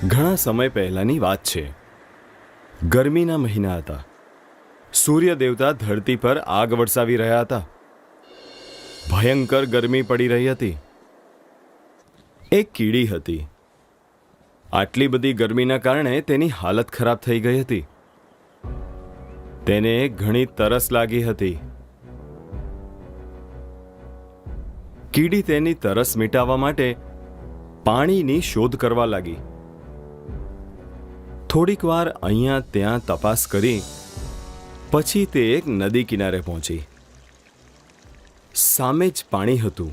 ઘણા સમય પહેલાની વાત છે. ગરમીના મહિના હતા. સૂર્ય દેવતા ધરતી પર આગ વરસાવી રહ્યા હતા. ભયંકર ગરમી પડી રહી હતી. એક કીડી હતી. આટલી બધી ગરમીના કારણે તેની હાલત ખરાબ થઈ ગઈ હતી. તેને ઘણી તરસ લાગી હતી. કીડી તેની તરસ મિટાવવા માટે પાણીની શોધ કરવા લાગી. થોડીક વાર અહીંયા ત્યાં તપાસ કરી પછી તે એક નદી કિનારે પહોંચી. સામે જ પાણી હતું,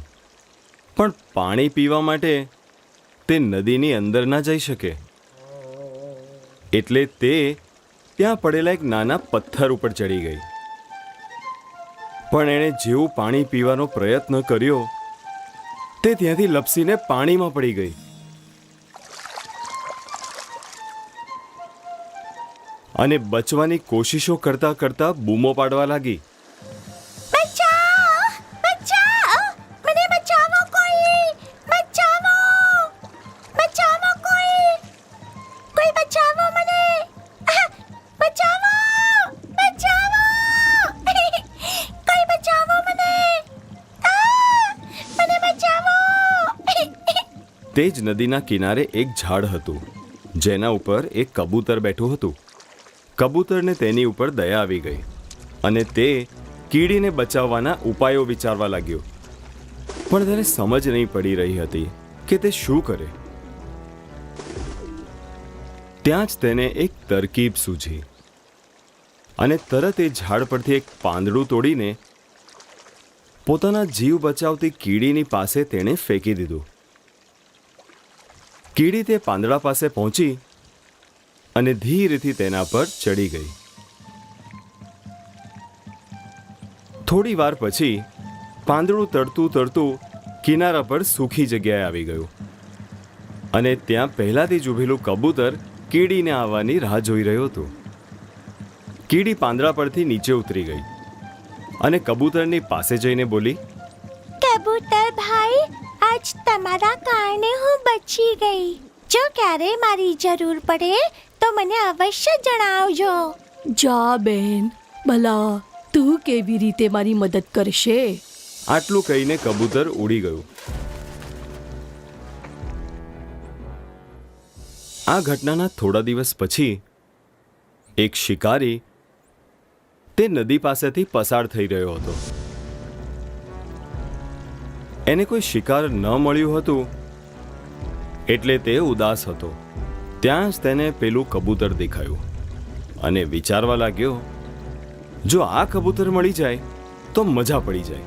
પણ પાણી પીવા માટે તે નદીની અંદર ના જઈ શકે. એટલે તે ત્યાં પડેલા એક નાના પથ્થર ઉપર ચડી ગઈ. પણ એણે જેવું પાણી પીવાનો પ્રયત્ન કર્યો તે ત્યાંથી લપસીને પાણીમાં પડી ગઈ. અને બચવાની કોશિશો કરતા કરતા બૂમો પાડવા લાગી. બચાઓ! બચાઓ! મને બચાવો કોઈ! બચાવો! બચાવો કોઈ! કોઈ બચાવો મને! બચાવો! બચાવો! કોઈ બચાવો મને! મને બચાવો! તે જ નદીના કિનારે એક ઝાડ હતું, જેના ઉપર એક કબૂતર બેઠું હતું. કબૂતરને તેની ઉપર દયા આવી ગઈ અને તે કીડીને બચાવવાના ઉપાયો વિચારવા લાગ્યો. પણ તેને સમજ નહીં પડી રહી હતી કે તે શું કરે. ત્યાં જ તેને એક તરકીબ સૂઝી અને તરત એ ઝાડ પરથી એક પાંદડું તોડીને પોતાના જીવ બચાવતી કીડીની પાસે તેણે ફેંકી દીધું. કીડી તે પાંદડા પાસે પહોંચી અને ધીરેથી તેના પર ચડી ગઈ. થોડી વાર પછી પાંદડું તરતું તરતું કિનારા પર સૂખી જગ્યાએ આવી ગયું અને ત્યાં પહેલાથી જ ઊભેલું કબૂતર કીડીને આવવાની રાહ જોઈ રહ્યું હતું. કીડી પાંદડા પરથી નીચે ઉતરી ગઈ અને કબૂતરની પાસે જઈને બોલી, કબૂતર ભાઈ, આજ તમારા કારણે હું બચી ગઈ. જો ક્યારેય મારી જરૂર પડે તો મને અવશ્ય જણાવજો. જા બેન, ભલા તું કેવી રીતે મારી મદદ કરશે? આટલું કહીને કબૂતર ઉડી ગયું. આ ઘટનાના થોડા દિવસ પછી એક શિકારી તે નદી પાસેથી પસાર થઈ રહ્યો હતો. એને કોઈ શિકાર ન મળ્યું હતું એટલે તે ઉદાસ હતો. ત્યાં જ તેને પેલું કબૂતર દેખાયું અને વિચારવા લાગ્યો, જો આ કબૂતર મળી જાય તો મજા પડી જાય.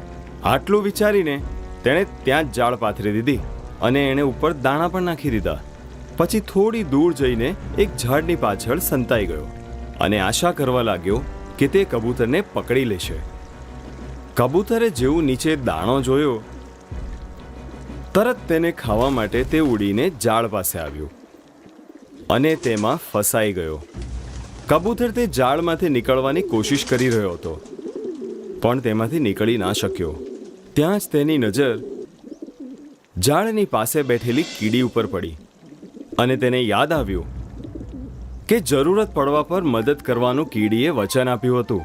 આટલું વિચારીને તેણે ત્યાં જ જાળ પાથરી દીધી અને એણે ઉપર દાણા પણ નાખી દીધા. પછી થોડી દૂર જઈને એક ઝાડની પાછળ સંતાઈ ગયો અને આશા કરવા લાગ્યો કે તે કબૂતરને પકડી લેશે. કબૂતરે જેવું નીચે દાણો જોયો તરત તેને ખાવા માટે તે ઉડીને જાળ પાસે આવ્યું અને તેમાં ફસાઈ ગયો. કબૂતર તે જાળમાંથી નીકળવાની કોશિશ કરી રહ્યો હતો, પણ તેમાંથી નીકળી ના શક્યો. ત્યાં જ તેની નજર જાળની પાસે બેઠેલી કીડી ઉપર પડી અને તેને યાદ આવ્યું કે જરૂરત પડવા પર મદદ કરવાનું કીડીએ વચન આપ્યું હતું.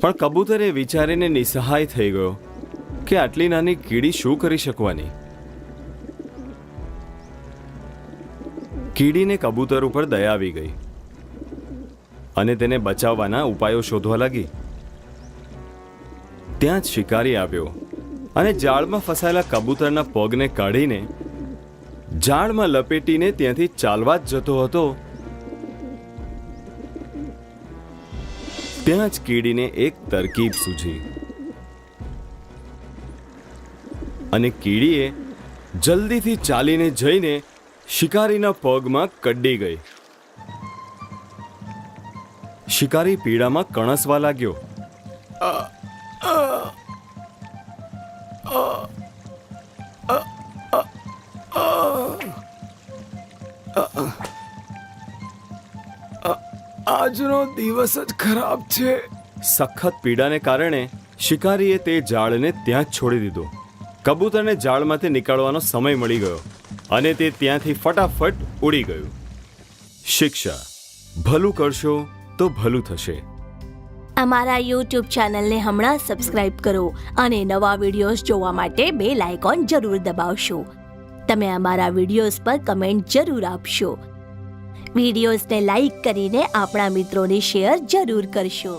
પણ કબૂતર એ વિચારીને નિસહાય થઈ ગયો કે આટલી નાની કીડી શું કરી શકવાની. કીડીને કબૂતર ઉપર દયા આવી ગઈ અને તેને બચાવવાના ઉપાયો શોધવા લાગી. ત્યાં જ શિકારી આવ્યો અને જાળમાં ફસાયેલા કબૂતરના પગને કાઢીને જાળમાં લપેટીને ત્યાંથી ચાલવા જ જતો હતો. ત્યાં જ કીડીને એક તરકીબ સૂઝી અને કીડીએ જલ્દીથી ચાલીને જઈને શિકારીના પગમાં કડી ગઈ. શિકારી પીડામાં કણસવા લાગ્યો. આજનો દિવસ જ ખરાબ છે. સખત પીડાને કારણે શિકારીએ તે જાળને ત્યાં જ છોડી દીધો. કબૂતરને જાળમાંથી નીકળવાનો સમય મળી ગયો અને તે ત્યાંથી ફટાફટ ઉડી ગયું. શિક્ષા, ભલું કરશો તો ભલું થશે. અમારા યુટ્યુબ ચેનલને હમણાં સબસ્ક્રાઇબ કરો અને નવા વિડીયોઝ જોવા માટે બેલ આઇકોન જરૂર દબાવશો. તમે અમારા વિડીયોઝ પર કમેન્ટ જરૂર આપશો. વિડીયોઝને લાઈક કરીને આપણા મિત્રોને શેર જરૂર કરશો.